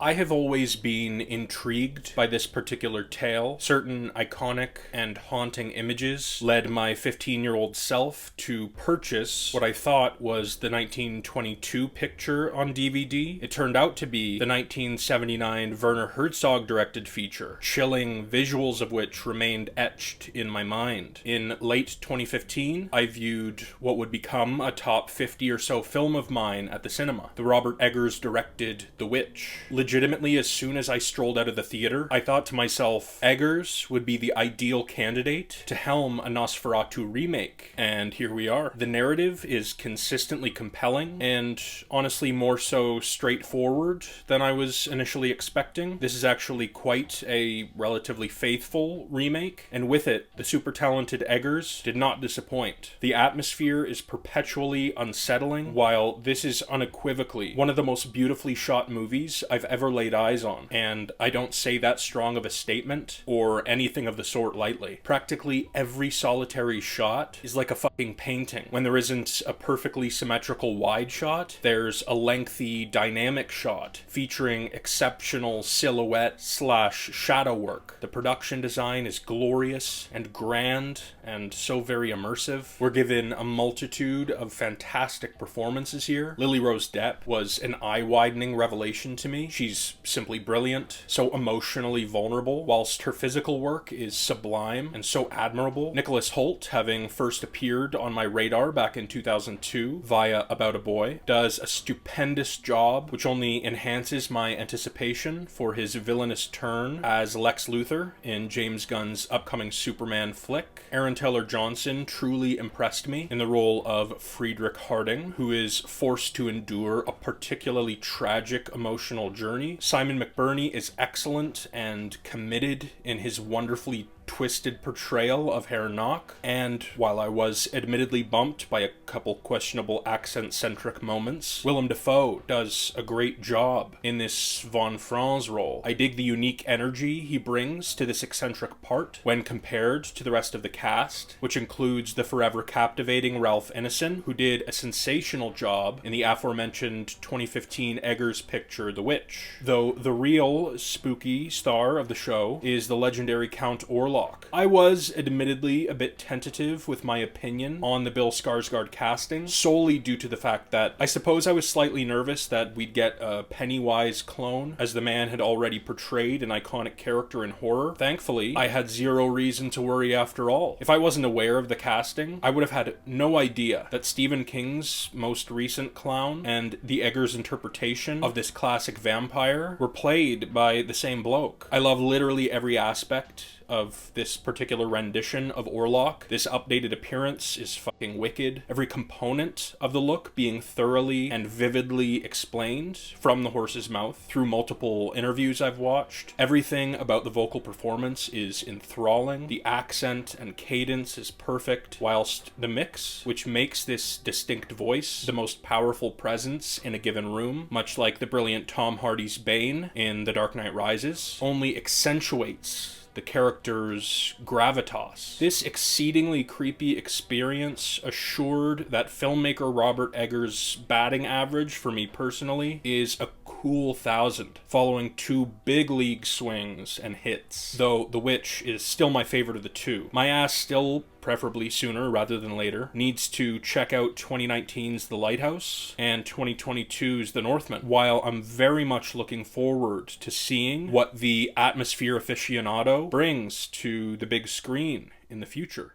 I have always been intrigued by this particular tale. Certain iconic and haunting images led my 15-year-old self to purchase what I thought was the 1922 picture on DVD. It turned out to be the 1979 Werner Herzog directed feature, chilling visuals of which remained etched in my mind. In late 2015, I viewed what would become a top 50 or so film of mine at the cinema. The Robert Eggers directed The Witch. Legitimately, as soon as I strolled out of the theater, I thought to myself, Eggers would be the ideal candidate to helm a Nosferatu remake, and here we are. The narrative is consistently compelling, and honestly more so straightforward than I was initially expecting. This is actually quite a relatively faithful remake, and with it, the super talented Eggers did not disappoint. The atmosphere is perpetually unsettling, while this is unequivocally one of the most beautifully shot movies I've ever laid eyes on, and I don't say that strong of a statement or anything of the sort lightly. Practically every solitary shot is like a fucking painting. When there isn't a perfectly symmetrical wide shot, there's a lengthy dynamic shot featuring exceptional silhouette slash shadow work. The production design is glorious and grand and so very immersive. We're given a multitude of fantastic performances here. Lily Rose Depp was an eye-widening revelation to me. She's simply brilliant, so emotionally vulnerable, whilst her physical work is sublime and so admirable. Nicholas Hoult, having first appeared on my radar back in 2002 via About a Boy, does a stupendous job, which only enhances my anticipation for his villainous turn as Lex Luthor in James Gunn's upcoming Superman flick. Aaron Taylor-Johnson truly impressed me in the role of Friedrich Harding, who is forced to endure a particularly tragic emotional journey. Simon McBurney is excellent and committed in his wonderfully twisted portrayal of Herr Nock, and while I was admittedly bumped by a couple questionable accent-centric moments, Willem Dafoe does a great job in this Von Franz role. I dig the unique energy he brings to this eccentric part when compared to the rest of the cast, which includes the forever captivating Ralph Ineson, who did a sensational job in the aforementioned 2015 Eggers picture The Witch, though the real spooky star of the show is the legendary Count Orlok. I was admittedly a bit tentative with my opinion on the Bill Skarsgård casting, solely due to the fact that I suppose I was slightly nervous that we'd get a Pennywise clone, as the man had already portrayed an iconic character in horror. Thankfully, I had zero reason to worry after all. If I wasn't aware of the casting, I would have had no idea that Stephen King's most recent clown and the Eggers interpretation of this classic vampire were played by the same bloke. I love literally every aspect of this particular rendition of Orlok. This updated appearance is fucking wicked. Every component of the look being thoroughly and vividly explained from the horse's mouth through multiple interviews I've watched. Everything about the vocal performance is enthralling. The accent and cadence is perfect, whilst the mix, which makes this distinct voice the most powerful presence in a given room, much like the brilliant Tom Hardy's Bane in The Dark Knight Rises, only accentuates the character's gravitas. This exceedingly creepy experience assured that filmmaker Robert Eggers' batting average for me personally is a cool 1,000, following two big league swings and hits, though The Witch is still my favorite of the two. My ass still, preferably sooner rather than later, needs to check out 2019's The Lighthouse and 2022's The Northman, while I'm very much looking forward to seeing what the atmosphere aficionado brings to the big screen in the future.